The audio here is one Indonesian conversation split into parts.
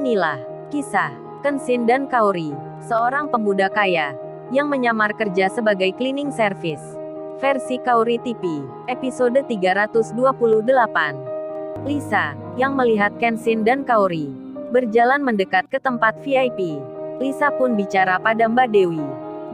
Inilah kisah Kenshin dan Kaori, seorang pemuda kaya yang menyamar kerja sebagai cleaning service. Versi Kaori TV, episode 328. Lisa, yang melihat Kenshin dan Kaori berjalan mendekat ke tempat VIP. Lisa pun bicara pada Mbak Dewi.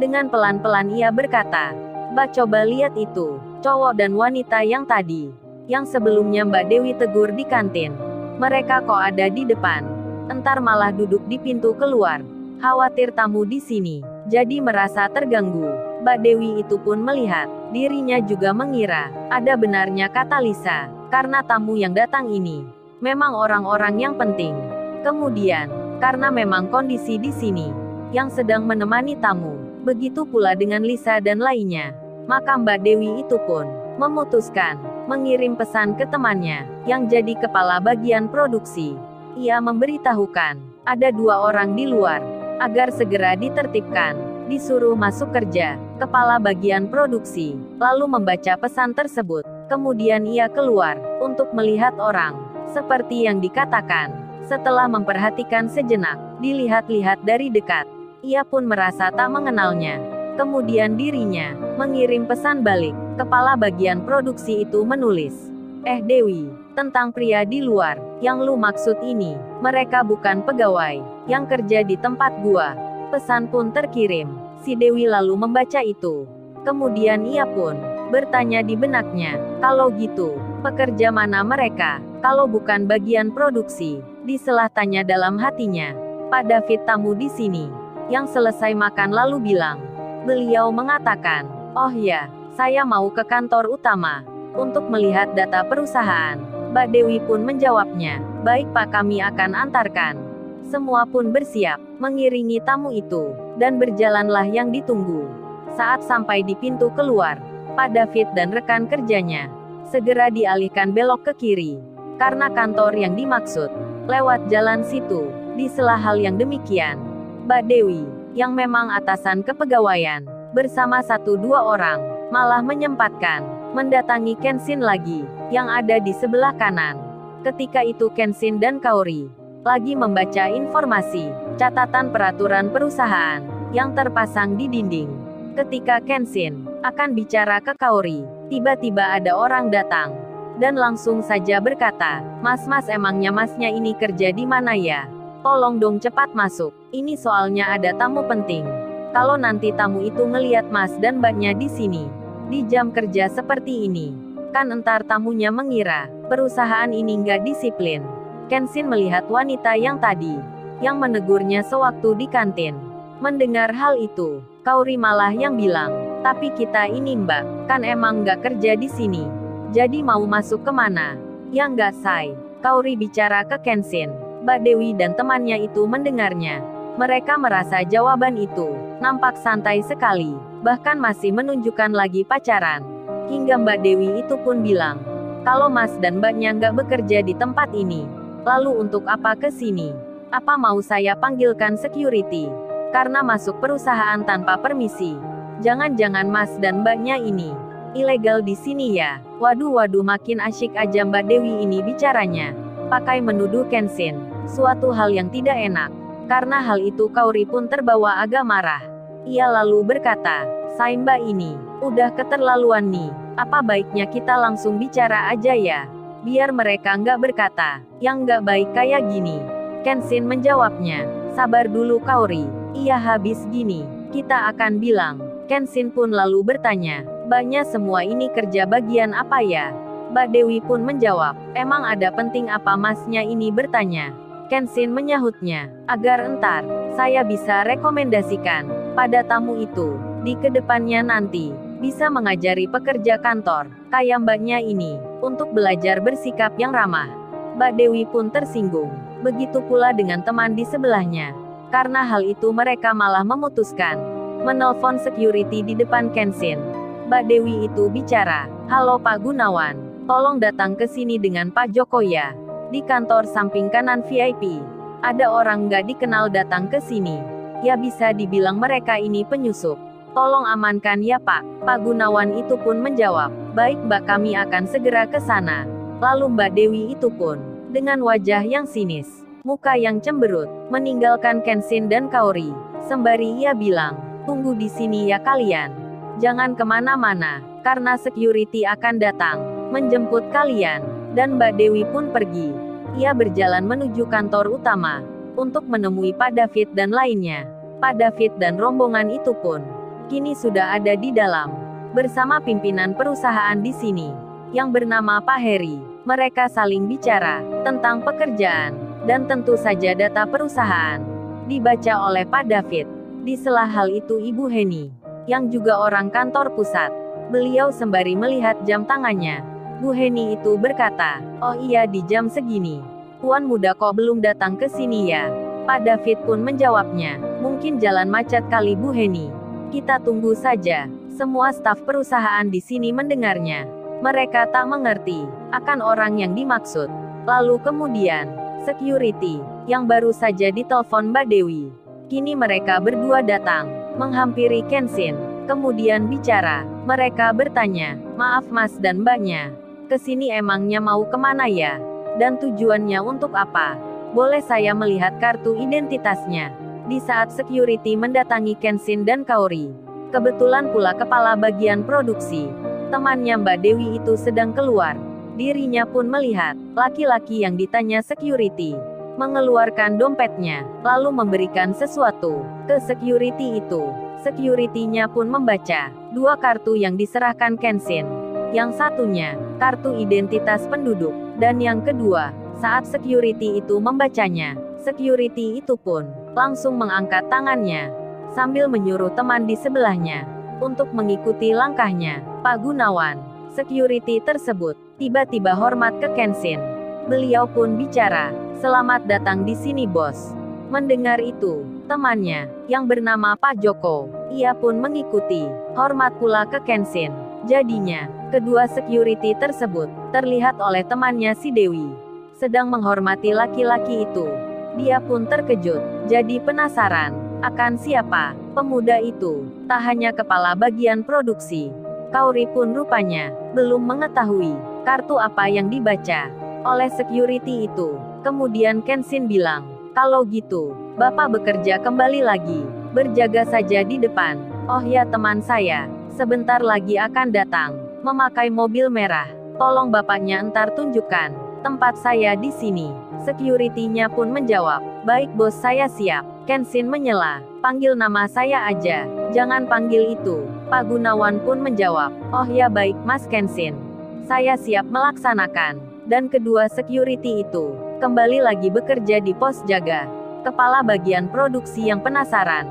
Dengan pelan-pelan ia berkata, "Mbak, coba lihat itu, cowok dan wanita yang tadi, yang sebelumnya Mbak Dewi tegur di kantin. Mereka kok ada di depan? Entar malah duduk di pintu keluar. Khawatir tamu di sini, jadi merasa terganggu." Mbak Dewi itu pun melihat, dirinya juga mengira, ada benarnya kata Lisa, karena tamu yang datang ini memang orang-orang yang penting. Kemudian, karena memang kondisi di sini yang sedang menemani tamu, begitu pula dengan Lisa dan lainnya, maka Mbak Dewi itu pun memutuskan mengirim pesan ke temannya, yang jadi kepala bagian produksi. Ia memberitahukan, ada 2 orang di luar, agar segera ditertibkan, disuruh masuk kerja. Kepala bagian produksi lalu membaca pesan tersebut, kemudian ia keluar untuk melihat orang. Seperti yang dikatakan, setelah memperhatikan sejenak, dilihat-lihat dari dekat, ia pun merasa tak mengenalnya. Kemudian dirinya mengirim pesan balik. Kepala bagian produksi itu menulis, Dewi, tentang pria di luar, yang lu maksud ini, mereka bukan pegawai yang kerja di tempat gua. Pesan pun terkirim. Si Dewi lalu membaca itu. Kemudian ia pun bertanya di benaknya, kalau gitu, pekerja mana mereka, kalau bukan bagian produksi? Diselah tanya dalam hatinya. Pak David tamu di sini, yang selesai makan lalu bilang. Beliau mengatakan, oh ya, saya mau ke kantor utama untuk melihat data perusahaan. Mbak Dewi pun menjawabnya, baik Pak, kami akan antarkan. Semua pun bersiap, mengiringi tamu itu, dan berjalanlah yang ditunggu. Saat sampai di pintu keluar, Pak David dan rekan kerjanya segera dialihkan belok ke kiri, karena kantor yang dimaksud lewat jalan situ. Di sela hal yang demikian, Mbak Dewi, yang memang atasan kepegawaian, bersama 1-2 orang, malah menyempatkan mendatangi Kenshin lagi, yang ada di sebelah kanan. Ketika itu Kenshin dan Kaori lagi membaca informasi, catatan peraturan perusahaan, yang terpasang di dinding. Ketika Kenshin akan bicara ke Kaori, tiba-tiba ada orang datang, dan langsung saja berkata, Mas, emangnya masnya ini kerja di mana ya? Tolong dong cepat masuk, ini soalnya ada tamu penting. Kalau nanti tamu itu ngeliat mas dan mbaknya di sini, di jam kerja seperti ini, kan entar tamunya mengira perusahaan ini nggak disiplin. Kenshin melihat wanita yang tadi, yang menegurnya sewaktu di kantin. Mendengar hal itu, Kaori malah yang bilang, tapi kita ini mbak, kan emang nggak kerja di sini. Jadi mau masuk kemana? Ya nggak say. Kaori bicara ke Kenshin. Mbak Dewi dan temannya itu mendengarnya. Mereka merasa jawaban itu nampak santai sekali, bahkan masih menunjukkan lagi pacaran. Hingga Mbak Dewi itu pun bilang, kalau mas dan mbaknya nggak bekerja di tempat ini, lalu untuk apa ke sini? Apa mau saya panggilkan security? Karena masuk perusahaan tanpa permisi. Jangan-jangan mas dan mbaknya ini ilegal di sini ya? Waduh, makin asyik aja Mbak Dewi ini bicaranya. Pakai menuduh Kenshin suatu hal yang tidak enak. Karena hal itu Kaori pun terbawa agak marah. Ia lalu berkata, say mbak ini, udah keterlaluan nih. Apa baiknya kita langsung bicara aja ya? Biar mereka nggak berkata yang nggak baik kayak gini. Kenshin menjawabnya, sabar dulu Kaori. Iya habis gini, kita akan bilang. Kenshin pun lalu bertanya, mbaknya semua ini kerja bagian apa ya? Mbak Dewi pun menjawab, emang ada penting apa masnya ini bertanya? Kenshin menyahutnya, agar entar saya bisa rekomendasikan pada tamu itu, di kedepannya nanti bisa mengajari pekerja kantor kayak mbaknya ini untuk belajar bersikap yang ramah. Mbak Dewi pun tersinggung. Begitu pula dengan teman di sebelahnya. Karena hal itu mereka malah memutuskan menelpon security di depan Kenshin. Mbak Dewi itu bicara, halo Pak Gunawan, tolong datang ke sini dengan Pak Joko ya. Di kantor samping kanan VIP, ada orang nggak dikenal datang ke sini. Ya bisa dibilang mereka ini penyusup. Tolong amankan ya Pak. Pak Gunawan itu pun menjawab, baik Mbak, kami akan segera ke sana. Lalu Mbak Dewi itu pun dengan wajah yang sinis muka yang cemberut, meninggalkan Kenshin dan Kaori. Sembari ia bilang, tunggu di sini ya kalian. Jangan kemana-mana, karena security akan datang, menjemput kalian. Dan Mbak Dewi pun pergi. Ia berjalan menuju kantor utama, untuk menemui Pak David dan lainnya. Pak David dan rombongan itu pun, kini sudah ada di dalam, bersama pimpinan perusahaan di sini, yang bernama Pak Heri. Mereka saling bicara, tentang pekerjaan, dan tentu saja data perusahaan. Dibaca oleh Pak David. Di sela hal itu Ibu Heni, yang juga orang kantor pusat. Beliau sembari melihat jam tangannya. Bu Heni itu berkata, oh iya di jam segini. Tuan muda kok belum datang ke sini ya? Pak David pun menjawabnya, mungkin jalan macet kali Bu Heni. Kita tunggu saja. Semua staf perusahaan di sini mendengarnya. Mereka tak mengerti akan orang yang dimaksud. Lalu kemudian, security, yang baru saja ditelepon Mbak Dewi. Kini mereka berdua datang, menghampiri Kenshin. Kemudian bicara, mereka bertanya, maaf mas dan mbaknya. Kesini emangnya mau kemana ya? Dan tujuannya untuk apa? Boleh saya melihat kartu identitasnya? Di saat security mendatangi Kenshin dan Kaori. Kebetulan pula kepala bagian produksi, temannya Mbak Dewi itu sedang keluar. Dirinya pun melihat, laki-laki yang ditanya security, mengeluarkan dompetnya, lalu memberikan sesuatu ke security itu. Security-nya pun membaca, dua kartu yang diserahkan Kenshin. Yang satunya, kartu identitas penduduk, dan yang kedua, saat security itu membacanya, security itu pun langsung mengangkat tangannya, sambil menyuruh teman di sebelahnya untuk mengikuti langkahnya. Pak Gunawan, security tersebut, tiba-tiba hormat ke Kenshin. Beliau pun bicara, selamat datang di sini bos. Mendengar itu, temannya, yang bernama Pak Joko, ia pun mengikuti, hormat pula ke Kenshin. Jadinya, kedua security tersebut, terlihat oleh temannya si Dewi, sedang menghormati laki-laki itu. Dia pun terkejut, jadi penasaran, akan siapa pemuda itu. Tak hanya kepala bagian produksi, Kaori pun rupanya, belum mengetahui, kartu apa yang dibaca oleh security itu. Kemudian Kenshin bilang, kalau gitu, Bapak bekerja kembali lagi, berjaga saja di depan. Oh ya teman saya, sebentar lagi akan datang, memakai mobil merah. Tolong bapaknya entar tunjukkan tempat saya di sini. Security-nya pun menjawab, baik bos saya siap. Kenshin menyela, panggil nama saya aja, jangan panggil itu. Pak Gunawan pun menjawab, oh ya baik Mas Kenshin. Saya siap melaksanakan. Dan kedua security itu, kembali lagi bekerja di pos jaga. Kepala bagian produksi yang penasaran.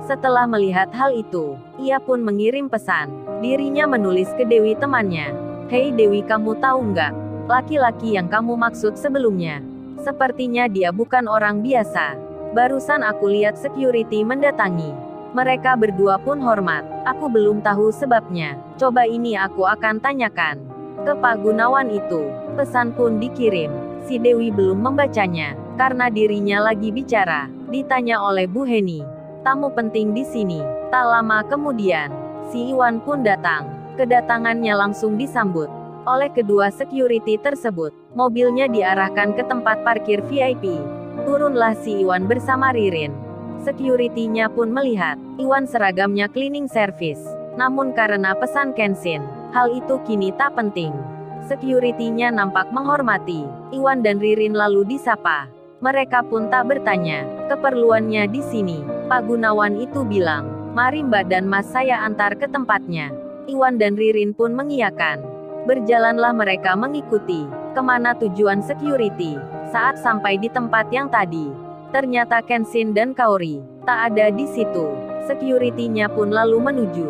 Setelah melihat hal itu, ia pun mengirim pesan. Dirinya menulis ke Dewi temannya. Hei Dewi kamu tahu nggak? Laki-laki yang kamu maksud sebelumnya. Sepertinya dia bukan orang biasa. Barusan aku lihat security mendatangi. Mereka berdua pun hormat. Aku belum tahu sebabnya. Coba ini aku akan tanyakan ke Pak Gunawan itu. Pesan pun dikirim. Si Dewi belum membacanya, karena dirinya lagi bicara. Ditanya oleh Bu Heni. Tamu penting di sini. Tak lama kemudian, si Iwan pun datang. Kedatangannya langsung disambut oleh kedua security tersebut. Mobilnya diarahkan ke tempat parkir VIP. Turunlah si Iwan bersama Ririn. Security-nya pun melihat, Iwan seragamnya cleaning service. Namun karena pesan Kenshin, hal itu kini tak penting. Security-nya nampak menghormati Iwan dan Ririn lalu disapa. Mereka pun tak bertanya keperluannya di sini. Pak Gunawan itu bilang, mari Mbak dan Mas saya antar ke tempatnya. Iwan dan Ririn pun mengiyakan. Berjalanlah mereka mengikuti kemana tujuan security. Saat sampai di tempat yang tadi, ternyata Kenshin dan Kaori tak ada di situ. Security-nya pun lalu menuju,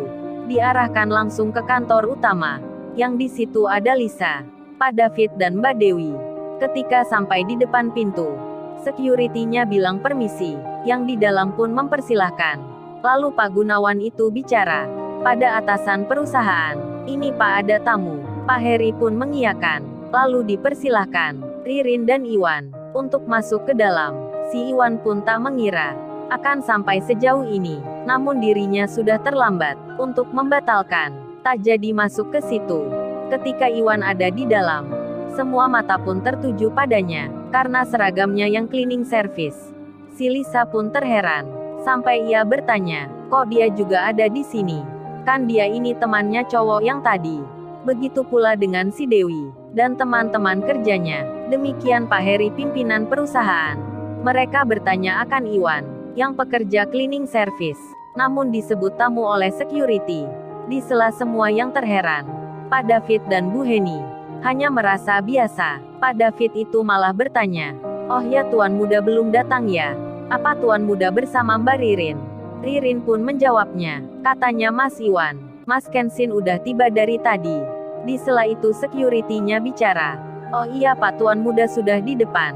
diarahkan langsung ke kantor utama. Yang di situ ada Lisa, Pak David dan Mbak Dewi. Ketika sampai di depan pintu, security-nya bilang permisi, yang di dalam pun mempersilahkan. Lalu Pak Gunawan itu bicara pada atasan perusahaan, ini Pak ada tamu. Pak Heri pun mengiyakan, lalu dipersilahkan Ririn dan Iwan untuk masuk ke dalam. Si Iwan pun tak mengira akan sampai sejauh ini, namun dirinya sudah terlambat untuk membatalkan. Tak jadi masuk ke situ. Ketika Iwan ada di dalam, semua mata pun tertuju padanya. karena seragamnya yang cleaning service. Si Lisa pun terheran, sampai ia bertanya, kok dia juga ada di sini? Kan dia ini temannya cowok yang tadi. Begitu pula dengan si Dewi, dan teman-teman kerjanya. Demikian Pak Heri pimpinan perusahaan. Mereka bertanya akan Iwan, yang pekerja cleaning service, namun disebut tamu oleh security. Di sela semua yang terheran, Pak David dan Bu Heni hanya merasa biasa. Pak David itu malah bertanya, oh ya Tuan Muda belum datang ya? Apa Tuan Muda bersama Mbak Ririn? Ririn pun menjawabnya, katanya Mas Iwan, Mas Kensin udah tiba dari tadi. Di sela itu security-nya bicara, oh iya Pak Tuan Muda sudah di depan.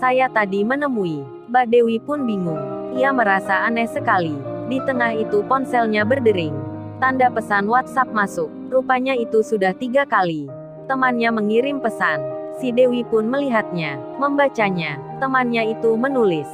Saya tadi menemui. Mbak Dewi pun bingung. Ia merasa aneh sekali. Di tengah itu ponselnya berdering. Tanda pesan WhatsApp masuk. Rupanya itu sudah 3 kali. Temannya mengirim pesan. Si Dewi pun melihatnya, membacanya. Temannya itu menulis,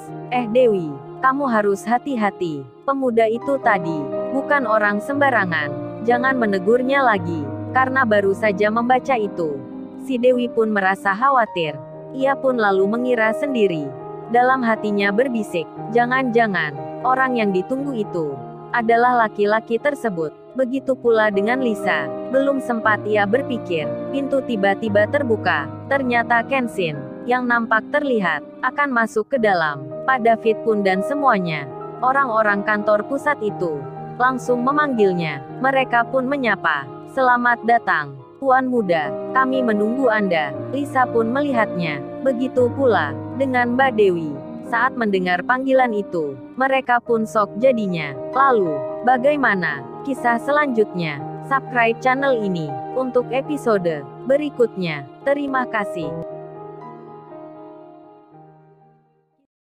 Dewi, kamu harus hati-hati. Pemuda itu tadi bukan orang sembarangan. Jangan menegurnya lagi, karena baru saja membaca itu. Si Dewi pun merasa khawatir. Ia pun lalu mengira sendiri. Dalam hatinya berbisik, jangan-jangan orang yang ditunggu itu adalah laki-laki tersebut. Begitu pula dengan Lisa. Belum sempat ia berpikir, pintu tiba-tiba terbuka. Ternyata Kensin, yang nampak terlihat, akan masuk ke dalam. Pak David pun dan semuanya, orang-orang kantor pusat itu, langsung memanggilnya. Mereka pun menyapa, selamat datang, Tuan Muda, kami menunggu Anda. Lisa pun melihatnya. Begitu pula dengan Mbak Dewi. Saat mendengar panggilan itu, mereka pun shock jadinya. Lalu, bagaimana kisah selanjutnya? Subscribe channel ini untuk episode berikutnya. Terima kasih.